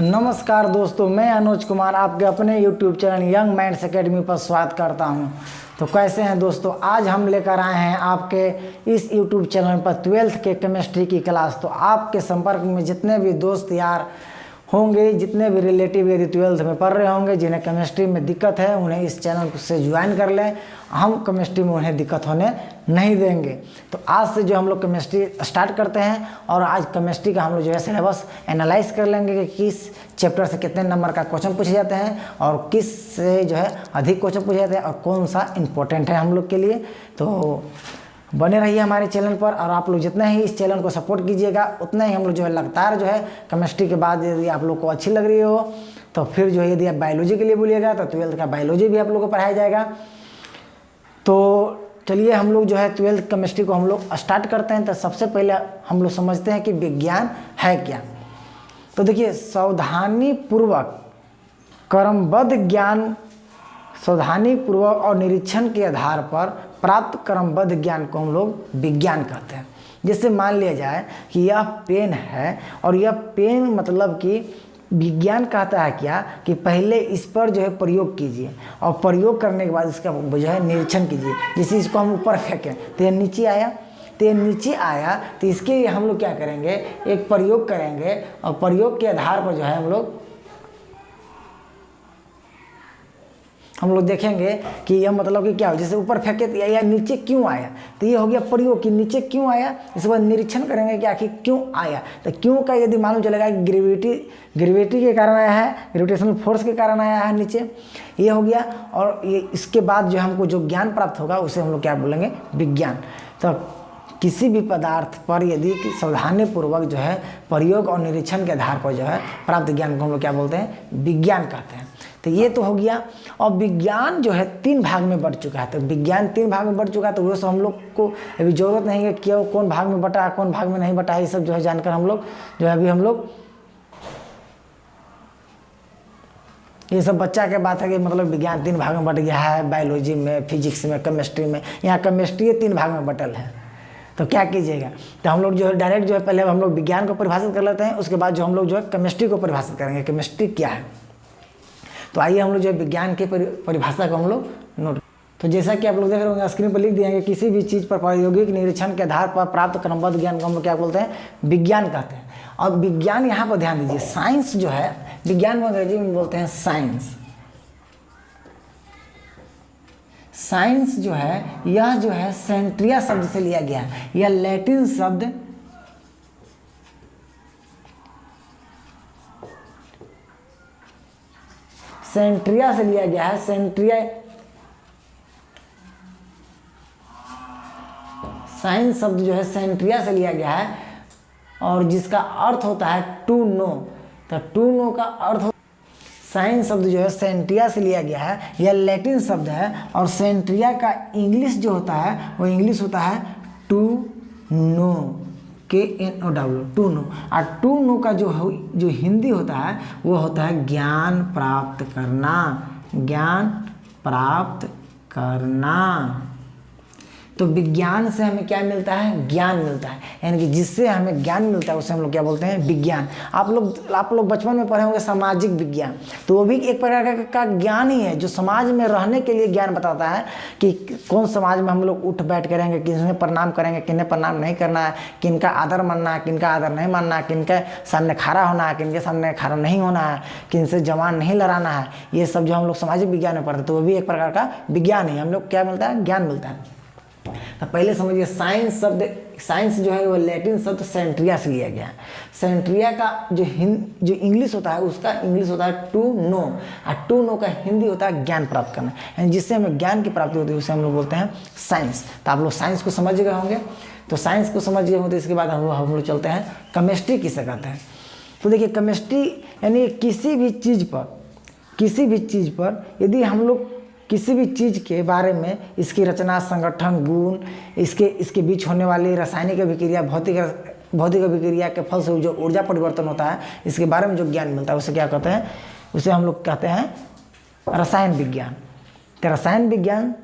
नमस्कार दोस्तों, मैं अनुज कुमार आपके अपने YouTube channel young minds academy पर स्वागत करता हूं। तो कैसे हैं दोस्तों, आज हम लेकर आए हैं आपके इस YouTube चैनल पर 12th के केमिस्ट्री की क्लास। तो आपके संपर्क में जितने भी दोस्त यार होंगे, जितने भी रिलेटिव यदि 12th में पढ़ रहे होंगे, जिन्हें केमिस्ट्री में दिक्कत है, उन्हें इस चैनल से ज्वाइन कर लें। हम केमिस्ट्री में उन्हें दिक्कत होने नहीं देंगे। तो आज से जो हम लोग केमिस्ट्री स्टार्ट करते हैं और आज केमिस्ट्री का हम लोग जो है सिलेबस एनालाइज कर लेंगे कि किस चैप्टर से कितने नंबर का क्वेश्चन पूछे जाते हैं और किस से जो है अधिक क्वेश्चन पूछे जाते हैं और कौन सा इम्पोर्टेंट है हम लोग के लिए। तो बने रहिए हमारे चैनल पर और आप लोग जितना ही इस चैनल को सपोर्ट कीजिएगा उतना ही हम लोग जो है लगातार जो है केमिस्ट्री के बाद यदि आप लोग को अच्छी लग रही हो तो फिर जो है यदि आप बायोलॉजी के लिए बोलिएगा तो 12th का बायोलॉजी भी आप लोग को पढ़ाया जाएगा। तो चलिए हम लोग जो है 12th केमिस्ट्री को हम लोग स्टार्ट करते हैं। तो सबसे पहले हम लोग समझते हैं कि विज्ञान है क्या। तो देखिए, सावधानी पूर्वक क्रमबद्ध ज्ञान, सावधानी पूर्वक और निरीक्षण के आधार पर प्राप्त क्रमबद्ध ज्ञान को हम लोग विज्ञान कहते हैं। जैसे मान लिया जाए कि यह पेन है और यह पेन मतलब कि विज्ञान कहता है क्या कि पहले इस पर जो है प्रयोग कीजिए और प्रयोग करने के बाद इसका जो है निरीक्षण कीजिए। जैसे इसको हम ऊपर फेंकें तो यह नीचे आया, तो ये नीचे आया तो इसके लिए हम लोग क्या करेंगे, एक प्रयोग करेंगे और प्रयोग के आधार पर जो है हम लोग देखेंगे कि यह मतलब कि क्या हो। जैसे ऊपर फेंके तो या नीचे क्यों आया, तो ये हो गया प्रयोग कि नीचे क्यों आया। इसके बाद निरीक्षण करेंगे कि आखिर क्यों आया। तो क्यों का यदि मालूम चलेगा कि ग्रेविटी के कारण आया है, ग्रेविटेशनल फोर्स के कारण आया है नीचे, ये हो गया। और ये इसके बाद जो हमको जो ज्ञान प्राप्त होगा उसे हम लोग क्या बोलेंगे, विज्ञान। तो किसी भी पदार्थ पर यदि सावधानीपूर्वक जो है प्रयोग और निरीक्षण के आधार पर जो है प्राप्त ज्ञान को हम लोग क्या बोलते हैं, विज्ञान कहते हैं। तो ये तो हो गया। और विज्ञान जो है 3 भाग में बढ़ चुका है। तो विज्ञान 3 भाग में बढ़ चुका है तो वो सब हम लोग को अभी ज़रूरत नहीं है कि कौन भाग में बटा है, कौन भाग में नहीं बटा है। ये सब जो है जानकर हम लोग जो है अभी हम लोग ये सब बच्चा के बात है कि मतलब विज्ञान 3 भाग में बट गया है, बायोलॉजी में, फिजिक्स में, केमिस्ट्री में। यहाँ केमिस्ट्री 3 भाग में बटल है। तो क्या कीजिएगा, तो हम लोग जो है डायरेक्ट जो है पहले हम लोग विज्ञान को परिभाषित कर लेते हैं, उसके बाद जो हम लोग जो है केमिस्ट्री को परिभाषित करेंगे, केमिस्ट्री क्या है। तो आइए हम लोग जो है विज्ञान की परिभाषा को हम लोग नोट। तो जैसा कि आप लोग देख रहे होंगे स्क्रीन पर लिख दिए हैं कि किसी भी चीज़ पर प्रायोगिक निरीक्षण के आधार पर प्राप्त क्रमबद्ध ज्ञान को हम लोग क्या बोलते हैं, विज्ञान कहते हैं। और विज्ञान यहाँ पर ध्यान दीजिए, साइंस जो है विज्ञान को अंग्रेजी में बोलते हैं साइंस। साइंस जो है यह जो है सेंट्रिया शब्द से लिया गया है। यह लैटिन शब्द सेंट्रिया से लिया गया है। सेंट्रिया साइंस शब्द जो है सेंट्रिया से लिया गया है और जिसका अर्थ होता है टू नो। तो टू नो का अर्थ साइंस शब्द जो है सेंट्रिया से लिया गया है। यह लैटिन शब्द है और सेंट्रिया का इंग्लिश जो होता है वो इंग्लिश होता है to know, KNOW, to know. और टू नो का जो हिंदी होता है वो होता है ज्ञान प्राप्त करना, ज्ञान प्राप्त करना। तो विज्ञान से हमें क्या मिलता है, ज्ञान मिलता है। यानी कि जिससे हमें ज्ञान मिलता है उसे हम लोग क्या बोलते हैं, विज्ञान। आप लोग बचपन में पढ़े होंगे सामाजिक विज्ञान, तो वो भी एक प्रकार का ज्ञान ही है जो समाज में रहने के लिए ज्ञान बताता है कि कौन समाज में हम लोग उठ बैठ करेंगे, किसने प्रणाम करेंगे, किन्हें प्रणाम नहीं करना है, किनका आदर मानना है, किनका आदर नहीं मानना है, किनके सामने खड़ा होना है, किनके सामने खड़ा नहीं होना है, किनसे जवान नहीं लड़ाना है। ये सब जो हम लोग सामाजिक विज्ञान में पढ़ते हैं तो वो भी एक प्रकार का विज्ञान ही हम लोग क्या मिलता है, ज्ञान मिलता है। तो पहले समझिए साइंस शब्द, साइंस जो है वो लैटिन शब्द सेंट्रिया से लिया गया है। सेंट्रिया का जो इंग्लिश होता है उसका इंग्लिश होता है टू नो, और टू नो का हिंदी होता है ज्ञान प्राप्त करना। यानी जिससे हमें ज्ञान की प्राप्ति होती है उसे हम लोग बोलते हैं साइंस। तो आप लोग साइंस को समझ गए होंगे। तो साइंस को समझ गए होंगे तो इसके बाद हम लोग चलते हैं केमिस्ट्री किसे कहते हैं। तो देखिए केमिस्ट्री यानी किसी भी चीज़ पर यदि हम लोग किसी भी चीज़ के बारे में, इसकी रचना, संगठन, गुण, इसके बीच होने वाली रासायनिक अभिक्रिया, भौतिक अभिक्रिया के फल से जो ऊर्जा परिवर्तन होता है, इसके बारे में जो ज्ञान मिलता है उसे क्या कहते हैं, उसे हम लोग कहते हैं रसायन विज्ञान। तो रसायन विज्ञान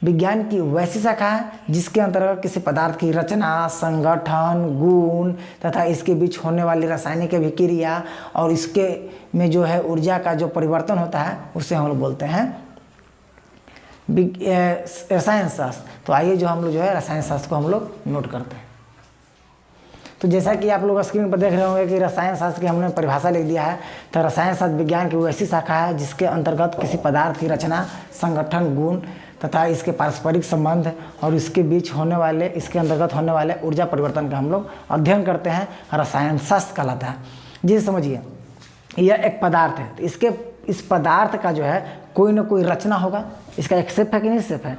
विज्ञान की वैसी शाखा है जिसके अंतर्गत किसी पदार्थ की रचना, संगठन, गुण तथा इसके बीच होने वाली रासायनिक अभिक्रिया और इसके में जो है ऊर्जा का जो परिवर्तन होता है उसे हम लोग बोलते हैं रसायन शास्त्र। तो आइए जो हम लोग जो है रसायन शास्त्र को हम लोग नोट करते हैं। तो जैसा कि आप लोग स्क्रीन पर देख रहे होंगे कि रसायन शास्त्र की हमने परिभाषा लिख दिया है। तो रसायन शास्त्र विज्ञान की वो ऐसी शाखा है जिसके अंतर्गत किसी पदार्थ की रचना, संगठन, गुण तथा इसके पारस्परिक संबंध और इसके बीच होने वाले, इसके अंतर्गत होने वाले ऊर्जा परिवर्तन का हम लोग अध्ययन करते हैं, रसायन शास्त्र कहलाता है। जी समझिए, यह एक पदार्थ है, तो इस पदार्थ का जो है कोई ना कोई रचना होगा। इसका एक शेप है कि नहीं शेप है,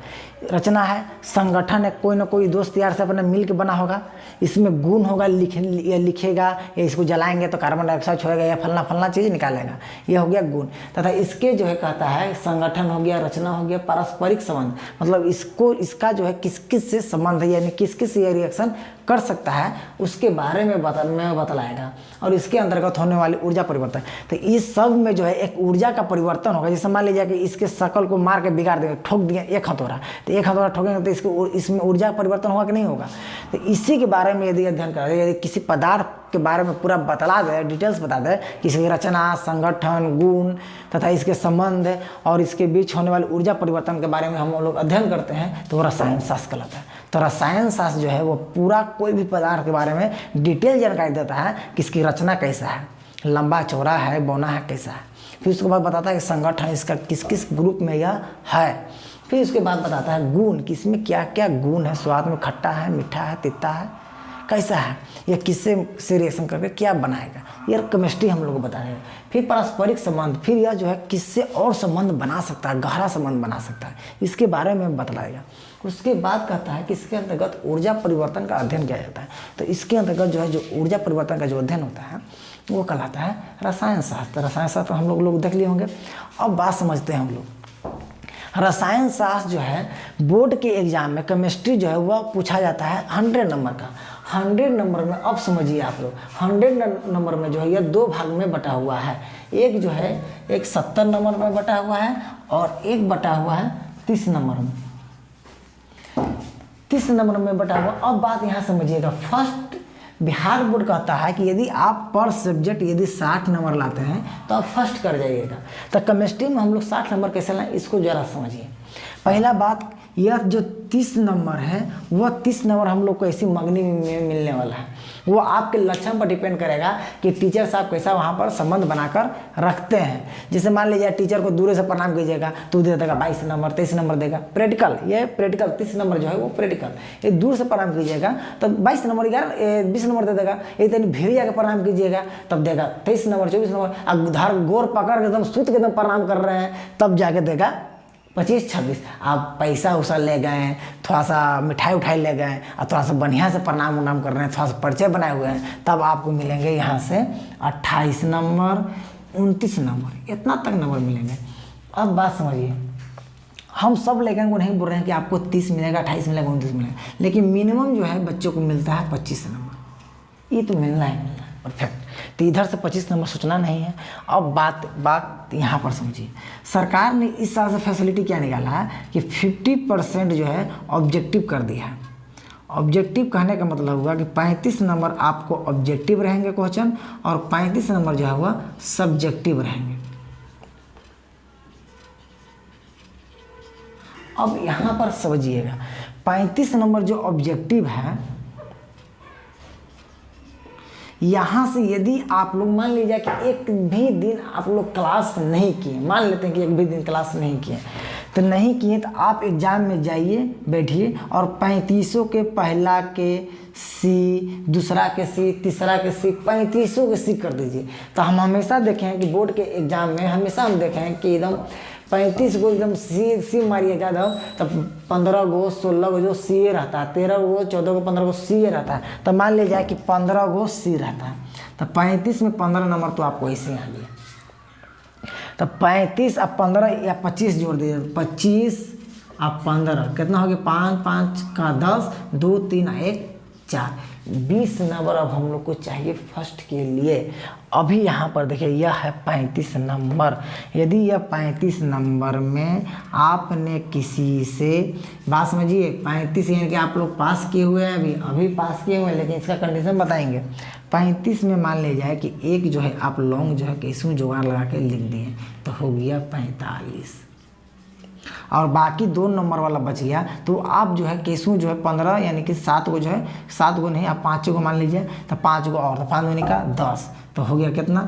रचना है, संगठन है, कोई ना कोई दोस्त यार से अपने मिल के बना होगा। इसमें गुण होगा, लिखेगा, या इसको जलाएंगे तो कार्बन डाइऑक्साइड छोड़ेगा या फलना फलना चीज़ निकालेगा, यह हो गया गुण। तथा इसके जो है कहता है संगठन हो गया, रचना हो गया, पारस्परिक संबंध, मतलब इसका जो है किस किस से संबंध है, यानी किस किस ये रिएक्शन कर सकता है उसके बारे में बतलाएगा। और इसके अंतर्गत होने वाली ऊर्जा परिवर्तन, तो इस सब में जो है एक ऊर्जा का परिवर्तन होगा। जैसे मान लीजिए कि इसके शकल को मार के बिगाड़ देंगे, ठोक दिए एक हथौड़ा, तो एक हथौड़ा ठोकेंगे तो इसमें ऊर्जा परिवर्तन होगा कि नहीं होगा। तो इसी के बारे में यदि अध्ययन करें, यदि किसी पदार्थ के बारे में पूरा बतला दे, डिटेल्स बता दे कि इसकी रचना, संगठन, गुण तथा इसके संबंध और इसके बीच होने वाले ऊर्जा परिवर्तन के बारे में हम लोग अध्ययन करते हैं, तो वो रसायन शास्त्र कहलाता है। तो रसायन शास्त्र जो है वो पूरा कोई भी पदार्थ के बारे में डिटेल जानकारी देता है कि इसकी रचना कैसा है, लंबा चौड़ा है, बौना है, कैसा है। फिर उसके बाद बताता है कि संगठन इसका किस किस ग्रुप में यह है। फिर उसके बाद बताता है गुण, कि इसमें क्या क्या गुण है, स्वाद में खट्टा है, मीठा है, तीता है, कैसा है, यह किससे से रिएक्शन करके क्या बनाएगा, यह केमिस्ट्री हम लोग को बता रहे हैं। फिर पारस्परिक संबंध, फिर यह जो है किससे और संबंध बना सकता है, गहरा संबंध बना सकता है, इसके बारे में बतलाएगा। उसके बाद कहता है कि इसके अंतर्गत ऊर्जा परिवर्तन का अध्ययन किया जाता है। तो इसके अंतर्गत जो है जो ऊर्जा परिवर्तन का जो अध्ययन होता है वो कहलाता है रसायन शास्त्र। रसायन शास्त्र हम लोग देख लिए होंगे। अब बात समझते हैं हम लोग। रसायन शास्त्र जो है बोर्ड के एग्जाम में केमिस्ट्री जो है वह पूछा जाता है 100 नंबर का। 100 नंबर में अब समझिए आप लोग, 100 नंबर में जो है यह 2 भाग में बटा हुआ है। एक जो है एक 70 नंबर में बटा हुआ है और एक बटा हुआ है 30 नंबर में। 30 नंबर में बटा हुआ। अब बात यहाँ समझिएगा, फर्स्ट बिहार बोर्ड कहता है कि यदि आप पर सब्जेक्ट यदि 60 नंबर लाते हैं तो आप फर्स्ट कर जाइएगा। तो केमिस्ट्री में हम लोग 60 नंबर कैसे लाएं, इसको ज़रा समझिए। पहला बात, यह जो 30 नंबर है वह 30 नंबर हम लोग को ऐसी मंगनी में मिलने वाला है। वो आपके लक्षण पर डिपेंड करेगा कि टीचर साहब कैसा वहाँ पर संबंध बनाकर रखते हैं। जैसे मान लीजिए टीचर को दूर से प्रणाम कीजिएगा तो दे देगा 22 नंबर, 23 नंबर देगा। प्रैक्टिकल, ये प्रैक्टिकल 30 नंबर जो है वो प्रैक्टिकल। ये दूर से प्रणाम कीजिएगा तो 22 नंबर, 20 नंबर दे देगा। ये तनी भीड़ जाकर प्रणाम कीजिएगा तब देगा 23 नंबर, 24 नंबर। अब उधर गोर पकड़ के एकदम सूत के एकदम प्रणाम कर रहे हैं तब जाके देगा 25, 26। आप पैसा उसा ले गए, थोड़ा सा मिठाई उठाई ले गए और थोड़ा सा बढ़िया से प्रणाम उनाम कर रहे हैं, थोड़ा सा परिचय बनाए हुए हैं, तब आपको मिलेंगे यहाँ से 28 नंबर, 29 नंबर, इतना तक नंबर मिलेंगे। अब बात समझिए, हम सब लेकर को नहीं बोल रहे हैं कि आपको 30 मिलेगा, 28 मिलेगा, 29 मिलेगा, लेकिन मिनिमम जो है बच्चों को मिलता है 25 नंबर। ये तो मिलना ही मिलना है, परफेक्ट। तो इधर से 25 नंबर सोचना नहीं है। अब बात यहाँ पर समझिए, सरकार ने इस साल से फैसिलिटी क्या निकाला है कि 50% जो है ऑब्जेक्टिव कर दिया है। ऑब्जेक्टिव कहने का मतलब हुआ कि 35 नंबर आपको ऑब्जेक्टिव रहेंगे क्वेश्चन और 35 नंबर जो है वह सब्जेक्टिव रहेंगे। अब यहाँ पर समझिएगा, 35 नंबर जो ऑब्जेक्टिव है, यहाँ से यदि आप लोग मान लीजिए कि एक भी दिन आप लोग क्लास नहीं किए, मान लेते हैं कि एक भी दिन क्लास नहीं किए, तो नहीं किए तो आप एग्ज़ाम में जाइए, बैठिए और 35 के पहला के सी, दूसरा के सी, तीसरा के सी, 35 के सी कर दीजिए। तो हम हमेशा देखें हैं कि बोर्ड के एग्ज़ाम में हमेशा हम देखें हैं कि एकदम 35 को एकदम सी मारिएगा तब 15 गो 16 गो जो सी रहता है, 13 गो 14 गो 15 गो सी रहता है। तो मान लीजिए कि 15 गो सी रहता है, तो 35 में 15 नंबर तो आपको ऐसे आ गया। तो 35 अब 15 या 25 जोड़ दीजिए, 25 अब 15 कितना हो गया, 5 5 का 10, 2 3 1 4, 20 नंबर अब हम लोग को चाहिए फर्स्ट के लिए। अभी यहाँ पर देखिए यह है 35 नंबर। यदि यह 35 नंबर में आपने किसी से, बात समझिए, 35 यानी कि आप लोग पास किए हुए हैं, अभी पास किए हुए हैं, लेकिन इसका कंडीशन बताएंगे। 35 में मान लिया जाए कि एक जो है आप लॉन्ग जो है कैसों जुगाड़ लगा के लिख दिए तो हो गया 45, और बाकी 2 नंबर वाला बच गया तो आप जो है कैसों जो है 15 यानी कि 7 को जो है, 7 को नहीं आप 5 को मान लीजिए, तो 5 को और, तो 5 दूनी का 10, तो हो गया कितना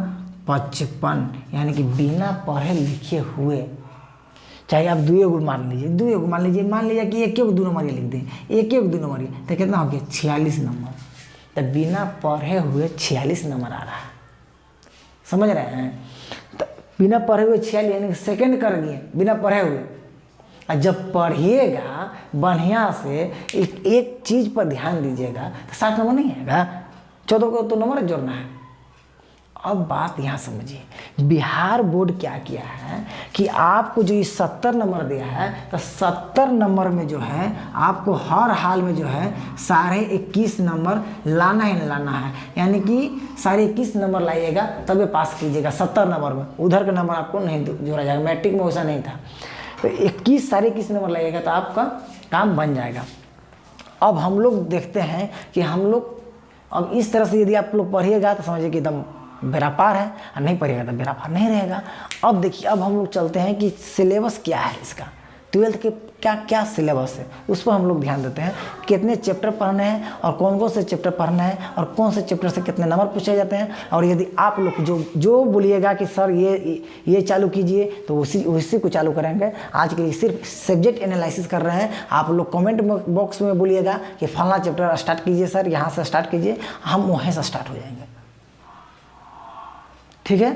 55, यानी कि बिना पढ़े लिखे हुए, चाहे आप 2 को मान लीजिए, 2 को मान लीजिए, मान लीजिए कि 1 को 2 नंबर ये लिख दें, 1 को 2 नंबर ये, तो कितना हो गया 46 नंबर। तो बिना पढ़े हुए 46 नंबर आ रहा है, समझ रहे हैं। तो बिना पढ़े हुए 46 यानी कि सेकेंड कर दिए बिना पढ़े हुए। और जब पढ़िएगा बढ़िया से, एक चीज़ पर ध्यान दीजिएगा तो 60 नंबर नहीं आएगा, 14 को तो नंबर जोड़ना है। अब बात यहाँ समझिए, बिहार बोर्ड क्या किया है कि आपको जो ये 70 नंबर दिया है, तो 70 नंबर में जो है आपको हर हाल में जो है 21.5 नंबर लाना ही लाना है, यानी कि 21.5 नंबर लाइएगा तभी पास कीजिएगा 70 नंबर में, उधर का नंबर आपको नहीं जोड़ा जाएगा। मैट्रिक में वैसा नहीं था, तो 21 नंबर लाइएगा तो आपका काम बन जाएगा। अब हम लोग देखते हैं कि हम लोग अब इस तरह से यदि आप लोग पढ़िएगा तो समझिए कि एकदम बेड़ा पार है, और नहीं पढ़िएगा तो बेड़ा पार नहीं रहेगा। अब देखिए, अब हम लोग चलते हैं कि सिलेबस क्या है इसका, 12th के क्या क्या सिलेबस है उस पर हम लोग ध्यान देते हैं। कितने चैप्टर पढ़ने हैं और कौन कौन से चैप्टर पढ़ना है और कौन से चैप्टर से कितने नंबर पूछे जाते हैं। और यदि आप लोग जो बोलिएगा कि सर ये चालू कीजिए तो उसी को चालू करेंगे। आज के लिए सिर्फ सब्जेक्ट एनालिसिस कर रहे हैं। आप लोग कमेंट बॉक्स में बोलिएगा कि फलाना चैप्टर स्टार्ट कीजिए सर, यहाँ से स्टार्ट कीजिए, हम वहीं से स्टार्ट हो जाएंगे, ठीक है।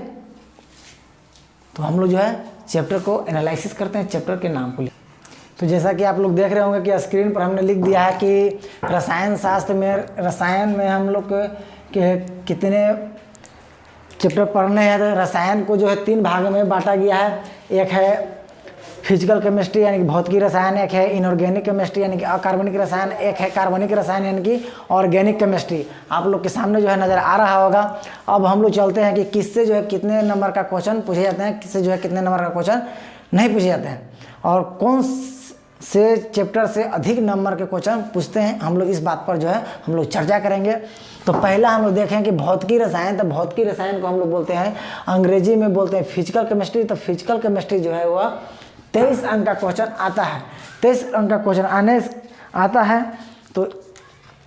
तो हम लोग जो है चैप्टर को एनालिसिस करते हैं, चैप्टर के नाम को। तो जैसा कि आप लोग देख रहे होंगे कि स्क्रीन पर हमने लिख दिया है कि रसायन शास्त्र में, रसायन में हम लोग के कितने चैप्टर पढ़ने हैं। तो रसायन को जो है 3 भाग में बांटा गया है। एक है फिजिकल केमिस्ट्री यानी कि भौतिकी रसायन, एक है इनऑर्गेनिक केमिस्ट्री यानी कि अकार्बनिक रसायन, एक है कार्बनिक रसायन यानी कि ऑर्गेनिक केमिस्ट्री। आप लोग के सामने जो है नज़र आ रहा होगा। अब हम लोग चलते हैं कि किससे जो है कितने नंबर का क्वेश्चन पूछे जाते हैं, किससे जो है कितने नंबर का क्वेश्चन नहीं पूछे जाते हैं, और कौन से चैप्टर से अधिक नंबर के क्वेश्चन पूछते हैं। हम लोग इस बात पर जो है हम लोग चर्चा करेंगे। तो पहला हम लोग देखें कि भौतिकी रसायन। तो भौतिकी रसायन को हम लोग बोलते हैं, अंग्रेजी में बोलते हैं फिजिकल केमिस्ट्री। तो फिजिकल केमिस्ट्री जो है वह 23 अंक का क्वेश्चन आता है। 23 अंक का क्वेश्चन आता है। तो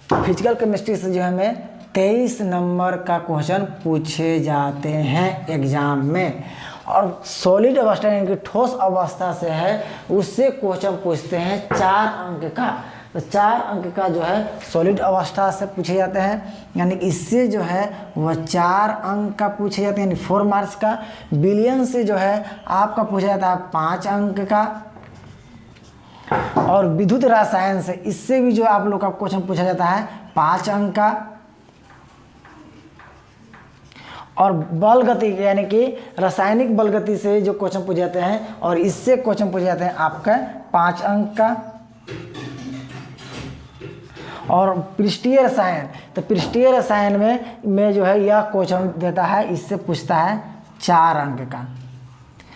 फिजिकल केमिस्ट्री से जो है हमें 23 नंबर का क्वेश्चन पूछे जाते हैं एग्जाम में। और सॉलिड अवस्था यानी कि ठोस अवस्था से है उससे क्वेश्चन पूछते हैं 4 अंक का। तो 4 अंक का जो है सॉलिड अवस्था से पूछे जाते हैं, यानी इससे जो है वह 4 अंक का पूछे जाते हैं, यानी 4 मार्क्स का। बिलियन से जो है आपका पूछा जाता है 5 अंक का। और विद्युत रसायन से, इससे भी जो आप लोग का क्वेश्चन पूछा जाता है 5 अंक का। और बल गति यानी कि रासायनिक बल गति से जो क्वेश्चन पूछे जाते हैं, और इससे क्वेश्चन पूछे जाते हैं आपका 5 अंक का। और पृष्ठीय रसायन, तो पृष्ठीय रसायन में जो है यह क्वेश्चन देता है, इससे पूछता है 4 अंक का।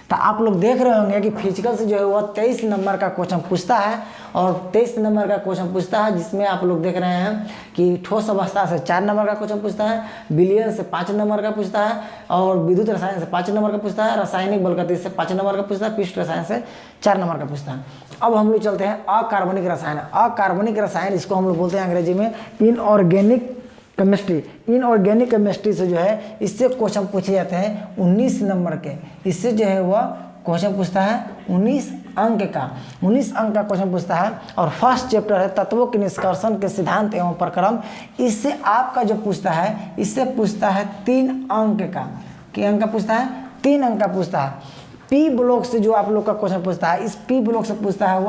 तो आप लोग देख रहे होंगे कि फिजिकल से जो है वह 23 नंबर का क्वेश्चन पूछता है, और 23 नंबर का क्वेश्चन पूछता है, जिसमें आप लोग देख रहे हैं कि ठोस अवस्था से 4 नंबर का क्वेश्चन पूछता है, विलयन से 5 नंबर का पूछता है, और विद्युत रसायन से 5 नंबर का पूछता है, रासायनिक बल गति से 5 नंबर का पूछता है, पृष्ठ रसायन से 4 नंबर का पूछता है। अब हम लोग चलते हैं अकार्बनिक रसायन। अकार्बनिक रसायन इसको हम लोग बोलते हैं अंग्रेजी में इनऑर्गेनिक केमिस्ट्री। इनऑर्गेनिक केमिस्ट्री से जो है इससे क्वेश्चन पूछे जाते हैं 19 नंबर के। इससे जो है वह क्वेश्चन पूछता है 19 अंक का। 19 अंक का क्वेश्चन पूछता है। और फर्स्ट चैप्टर है तत्वों के निष्कर्षण के सिद्धांत एवं प्रक्रम। इससे आपका जो पूछता है, इससे पूछता है 3 अंक का। क्या अंक का पूछता है? 3 अंक का पूछता है। पी ब्लॉक से जो आप लोग का क्वेश्चन पूछता है, इस पी ब्लॉक से पूछता है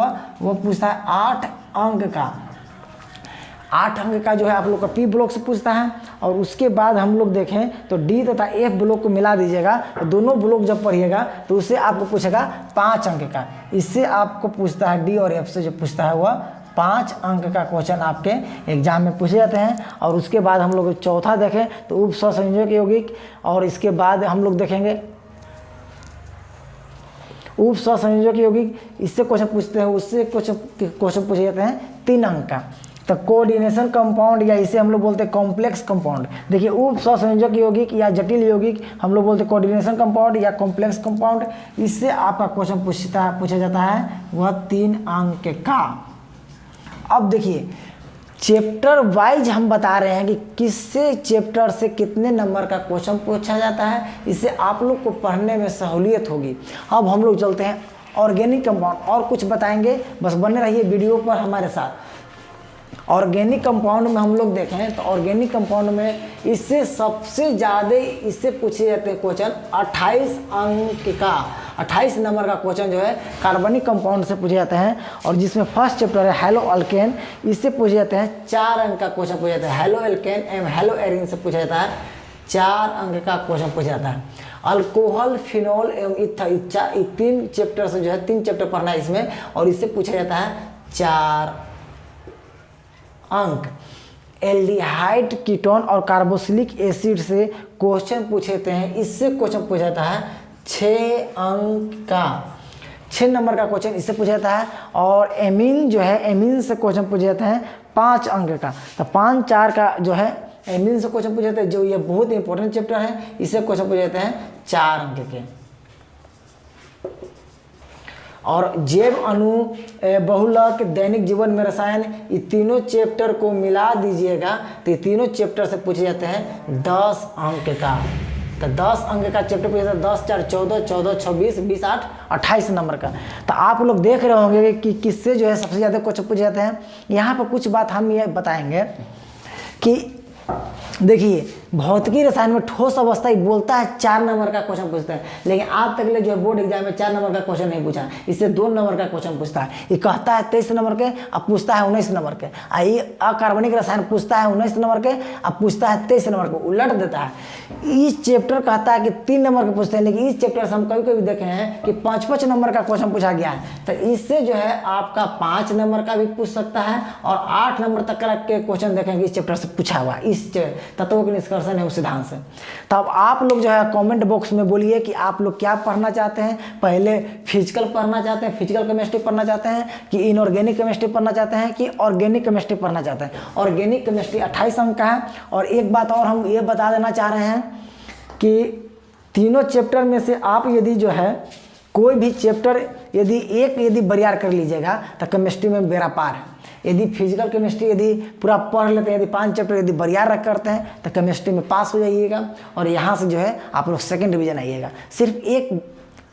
वो पूछता है 8 अंक का। 8 अंक का जो है आप लोग का पी ब्लॉक से पूछता है। और उसके बाद हम लोग देखें तो डी तथा एफ ब्लॉक को मिला दीजिएगा, तो दोनों ब्लॉक जब पढ़िएगा तो उससे आपको पूछेगा 5 अंक का। इससे आपको पूछता है डी और एफ से जो पूछता है वह 5 अंक का क्वेश्चन आपके एग्जाम में पूछे जाते हैं। और उसके बाद हम लोग चौथा देखें तो उप सहसंयोजक यौगिक, और इसके बाद हम लोग देखेंगे उप सहसंयोजक यौगिक, इससे क्वेश्चन पूछते हैं, उससे क्वेश्चन पूछे जाते हैं 3 अंक का। तो कोऑर्डिनेशन कंपाउंड या इसे हम लोग बोलते हैं कॉम्प्लेक्स कंपाउंड। देखिए उप सहसंयोजक यौगिक या जटिल यौगिक हम लोग बोलते हैं कोऑर्डिनेशन कंपाउंड या कॉम्प्लेक्स कंपाउंड, इससे आपका क्वेश्चन पूछा जाता है वह 3 अंक का। अब देखिए चैप्टर वाइज हम बता रहे हैं कि किससे चैप्टर से कितने नंबर का क्वेश्चन पूछा जाता है, इससे आप लोग को पढ़ने में सहूलियत होगी। अब हम लोग चलते हैं ऑर्गेनिक कंपाउंड, और कुछ बताएंगे, बस बने रहिए वीडियो पर हमारे साथ। ऑर्गेनिक कंपाउंड में हम लोग देखें तो ऑर्गेनिक कंपाउंड में इससे सबसे ज़्यादा इससे पूछे जाते हैं क्वेश्चन 28 अंक का, 28 नंबर का क्वेश्चन जो है कार्बनिक कंपाउंड से पूछे जाते हैं। और जिसमें फर्स्ट चैप्टर है हेलो अल्केन, इससे पूछे जाते हैं 4 अंक का क्वेश्चन पूछा जाता है। हेलो अल्केन एवं हेलो एरिन से पूछा जाता है 4 अंक का क्वेश्चन पूछा जाता है। अल्कोहल, फिनॉल एवं इथाइल, 3 चैप्टर से जो है 3 चैप्टर पढ़ना है इसमें, और इससे पूछा जाता है 4 अंक। एल्डिहाइड, कीटोन और कार्बोक्सिलिक एसिड से क्वेश्चन पूछे जाते हैं, इससे क्वेश्चन पूछा जाता है 6 अंक का, 6 नंबर का क्वेश्चन इससे पूछा जाता है। और एमीन जो है, एमीन से क्वेश्चन पूछे जाते हैं 5 अंक का। तो 5, 4 का जो है एमीन से क्वेश्चन पूछे जाते हैं, जो ये बहुत इंपॉर्टेंट चैप्टर है, इससे क्वेश्चन पूछे जाते हैं 4 अंक के। और जैव अणु, बहुलक, दैनिक जीवन में रसायन, ये तीनों चैप्टर को मिला दीजिएगा तो ये तीनों चैप्टर से पूछे जाते हैं 10 अंक का। तो 10 अंक का चैप्टर पूछे जाता है, 10, 4, 14, 14, 26, 20, 8, 28 नंबर का। तो आप लोग देख रहे होंगे कि किससे जो है सबसे ज़्यादा क्वेश्चन पूछे जाते हैं। यहाँ पर कुछ बात हम ये बताएंगे कि देखिए भौतिकी रसायन में ठोस अवस्था ही बोलता है 4 नंबर का क्वेश्चन पूछता है, लेकिन आज तक ले जो है बोर्ड एग्जाम में 4 नंबर का क्वेश्चन नहीं पूछा, इससे 2 नंबर का क्वेश्चन पूछता है। ये कहता है 23 नंबर के, अब पूछता है 19 नंबर के। ये अकार्बनिक रसायन पूछता है 19 नंबर के, अब पूछता है 23 नंबर को, उलट देता है। इस चैप्टर कहता है कि 3 नंबर के पूछते हैं, लेकिन इस चैप्टर से हम कभी कभी देखे हैं कि 5-5 नंबर का क्वेश्चन पूछा गया है। तो इससे जो है आपका 5 नंबर का भी पूछ सकता है, और 8 नंबर तक के क्वेश्चन देखेंगे इस चैप्टर से पूछा हुआ, इस तत्वों के निष्कर्षण है उस सिद्धांत से। तो अब आप लोग जो है कमेंट बॉक्स में बोलिए कि आप लोग क्या पढ़ना चाहते हैं। पहले फिजिकल पढ़ना चाहते हैं, फिजिकल केमिस्ट्री पढ़ना चाहते हैं, कि इनऑर्गेनिक केमिस्ट्री पढ़ना चाहते हैं, कि ऑर्गेनिक केमिस्ट्री पढ़ना चाहते हैं। ऑर्गेनिक केमिस्ट्री 28 अंक का है। और एक बात और हम ये बता देना चाह रहे हैं कि तीनों चैप्टर में से आप यदि जो है कोई भी चैप्टर यदि बरियार कर लीजिएगा तो केमिस्ट्री में बेड़ा पार है। यदि फिजिकल केमिस्ट्री यदि पूरा पढ़ लेते हैं, यदि 5 चैप्टर यदि बरियार रख करते हैं तो केमिस्ट्री में पास हो जाइएगा, और यहाँ से जो है आप लोग 2nd डिवीजन आइएगा। सिर्फ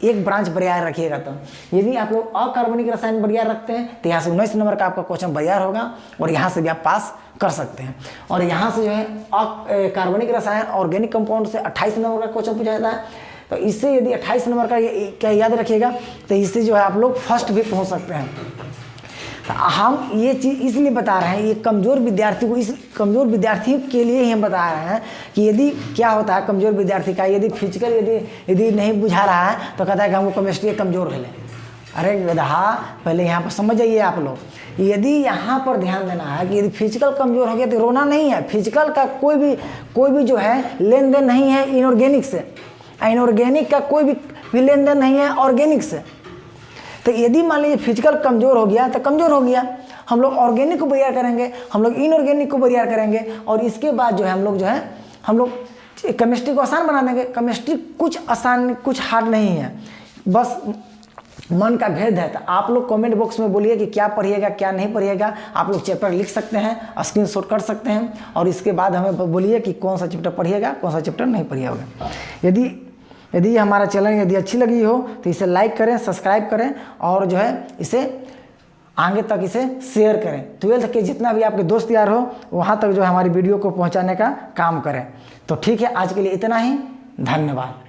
एक ब्रांच बरियार रखिएगा। तो यदि आप लोग अकार्बनिक रसायन बरियार रखते हैं तो यहाँ से 19 नंबर का आपका क्वेश्चन बरियार होगा, और यहाँ से भी आप पास कर सकते हैं। और यहाँ से जो है कार्बनिक रसायन ऑर्गेनिक कंपाउंड से 28 नंबर का क्वेश्चन पूछा जाता है। तो इससे यदि 28 नंबर का क्या याद रखिएगा, तो इससे जो है आप लोग फर्स्ट भी पहुँच सकते हैं। तो हम ये चीज़ इसलिए बता रहे हैं, ये कमज़ोर विद्यार्थी को, इस कमज़ोर विद्यार्थी के लिए ही हम बता रहे हैं कि यदि क्या होता है कमज़ोर विद्यार्थी का, यदि फिजिकल यदि नहीं बुझा रहा है तो कहता है कि हमको केमिस्ट्री कमज़ोर है। अरे गधा, पहले यहाँ पर समझ जाइए आप लोग। यदि यहाँ पर ध्यान देना है कि यदि फिजिकल कमज़ोर हो गया तो रोना नहीं है। फिजिकल का कोई भी जो है लेन देन नहीं है इनऑर्गेनिक से, इनऑर्गेनिक का कोई भी लेन देन नहीं है ऑर्गेनिक से। तो यदि मान लीजिए फिजिकल कमज़ोर हो गया तो कमज़ोर हो गया, हम लोग ऑर्गेनिक को बरियार करेंगे, हम लोग इनऑर्गेनिक को बरियार करेंगे, और इसके बाद जो है हम लोग केमिस्ट्री को आसान बना देंगे। केमिस्ट्री कुछ आसान कुछ हार्ड नहीं है, बस मन का भेद है। तो आप लोग कमेंट बॉक्स में बोलिए कि क्या पढ़िएगा क्या नहीं पढ़िएगा। आप लोग चैप्टर लिख सकते हैं, स्क्रीनशॉट कर सकते हैं, और इसके बाद हमें बोलिए कि कौन सा चैप्टर पढ़िएगा कौन सा चैप्टर नहीं पढ़िएगा। यदि हमारा चैनल यदि अच्छी लगी हो तो इसे लाइक करें, सब्सक्राइब करें, और जो है इसे आगे तक इसे शेयर करें। 12th के जितना भी आपके दोस्त यार हो वहाँ तक जो है हमारी वीडियो को पहुँचाने का काम करें। तो ठीक है, आज के लिए इतना ही, धन्यवाद।